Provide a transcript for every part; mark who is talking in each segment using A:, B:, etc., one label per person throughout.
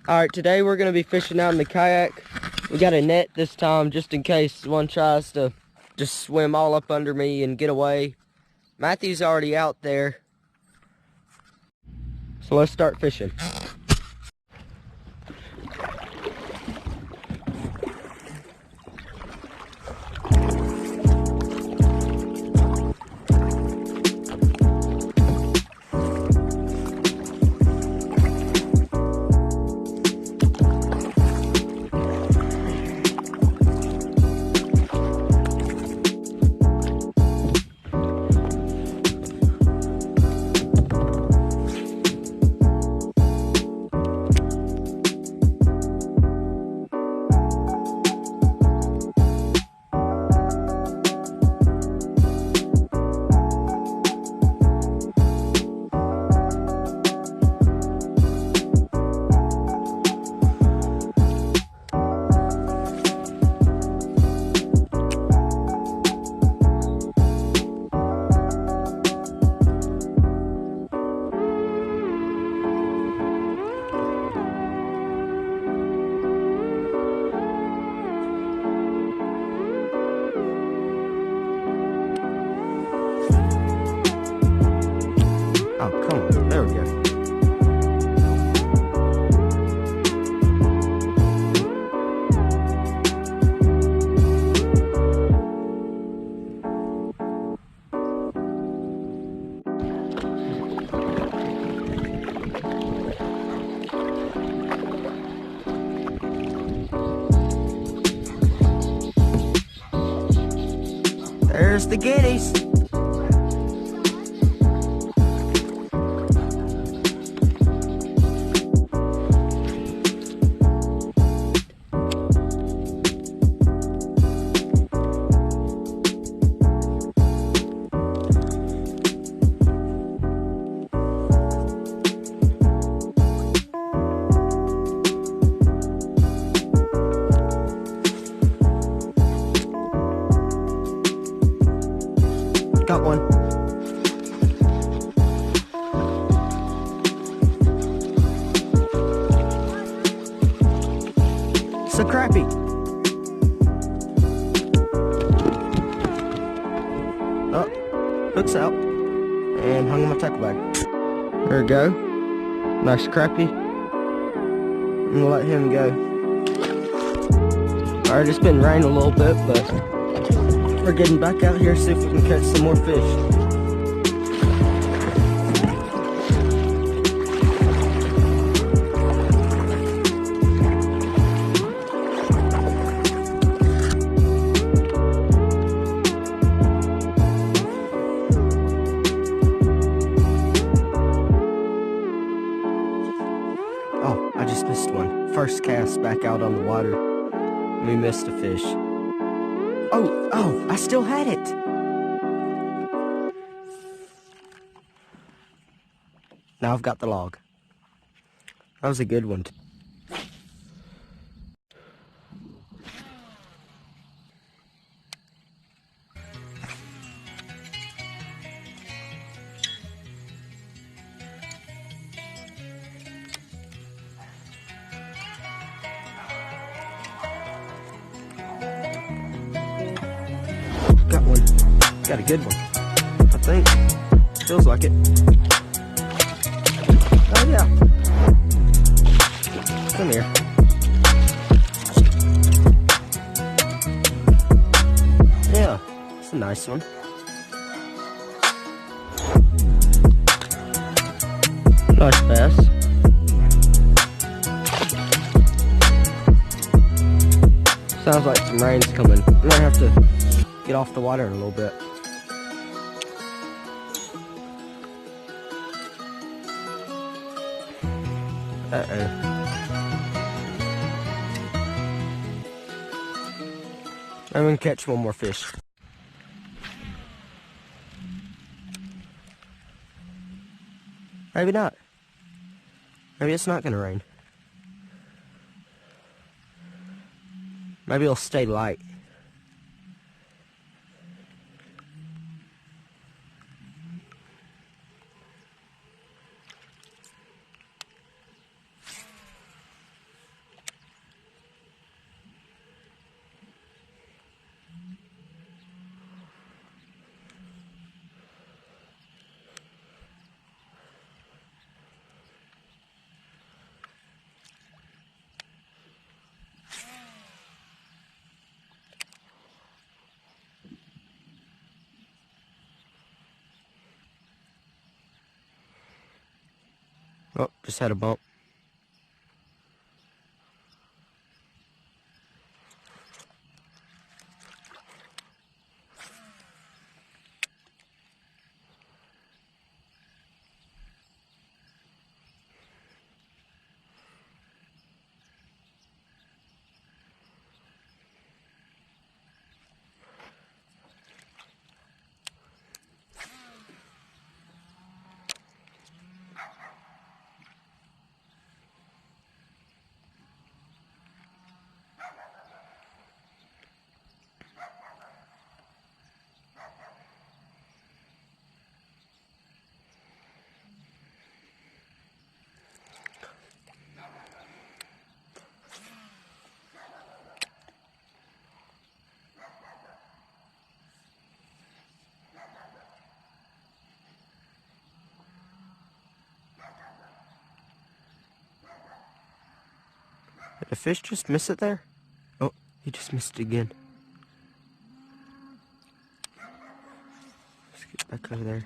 A: Alright, today we're going to be fishing out in the kayak. We got a net this time just in case one tries to just swim all up under me and get away. Matthew's already out there. So let's start fishing. Oh, come on. There we go. There's the guineas. Got one. It's a crappie. Oh, hook's out. And hung in my tackle bag. There we go. Nice crappie. I'm gonna let him go. Alright, it's been raining a little bit, but we're getting back out here, see if we can catch some more fish. Oh, I just missed one. First cast back out on the water. We missed a fish. Oh, I still had it. Now I've got the log. That was a good one. Got one. Got a good one. I think. Feels like it. Oh yeah. Come here. Yeah, it's a nice one. Nice bass. Sounds like some rain's coming. I might have to get off the water in a little bit. Uh-oh. I'm gonna catch one more fish. Maybe not. Maybe it's not gonna rain. Maybe it'll stay light. Oh, just had a bump. Did the fish just miss it there? Oh, he just missed it again. Let's get back over there.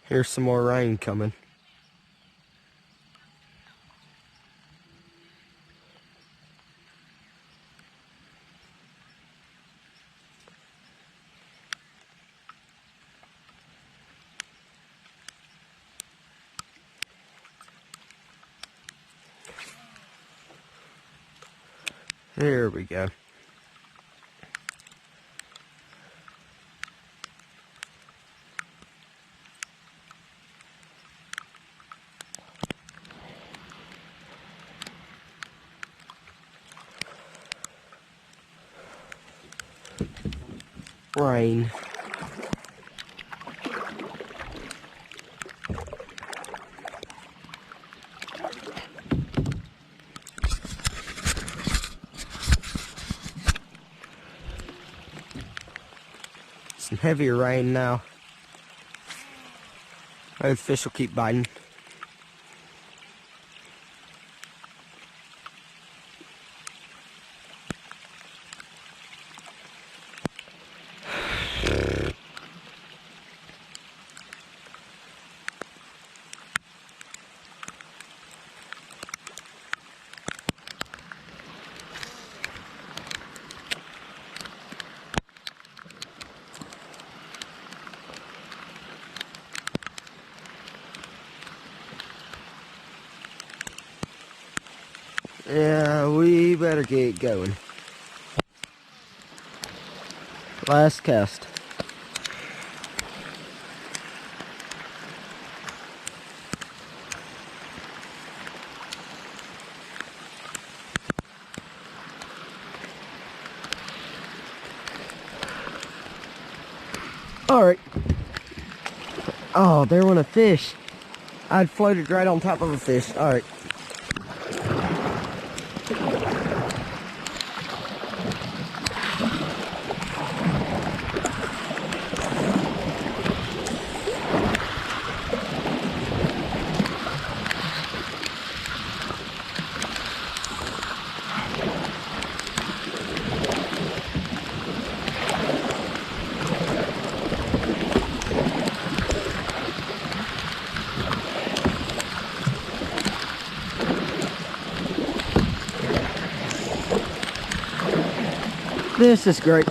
A: Here's some more rain coming. There we go. Rain. Some heavier rain now. Maybe the fish will keep biting. Yeah, we better get going. Last cast. Alright. Oh, there went a fish. I'd floated right on top of a fish. Alright. This is great.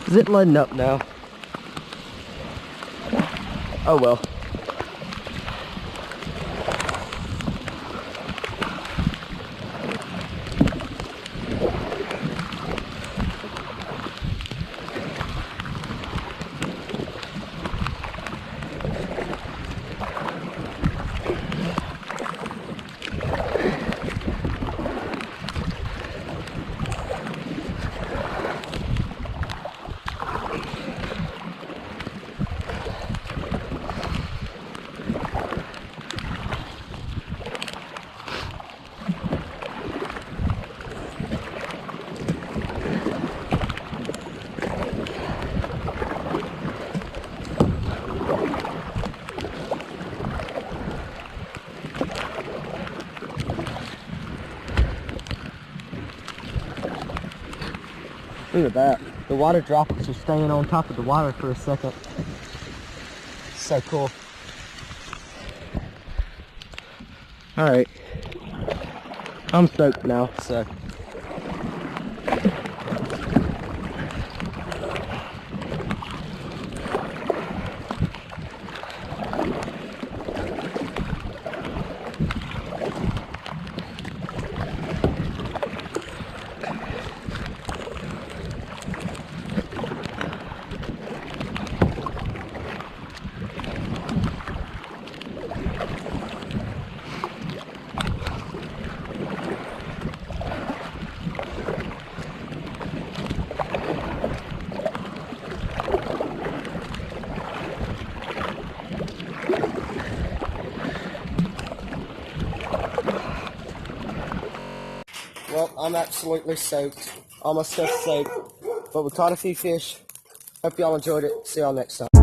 A: Is it letting up now? Oh well. Look at that. The water droplets are staying on top of the water for a second. So cool. Alright. I'm stoked now, so. Well, I'm absolutely soaked. All my stuff's soaked. But we caught a few fish. Hope y'all enjoyed it. See y'all next time.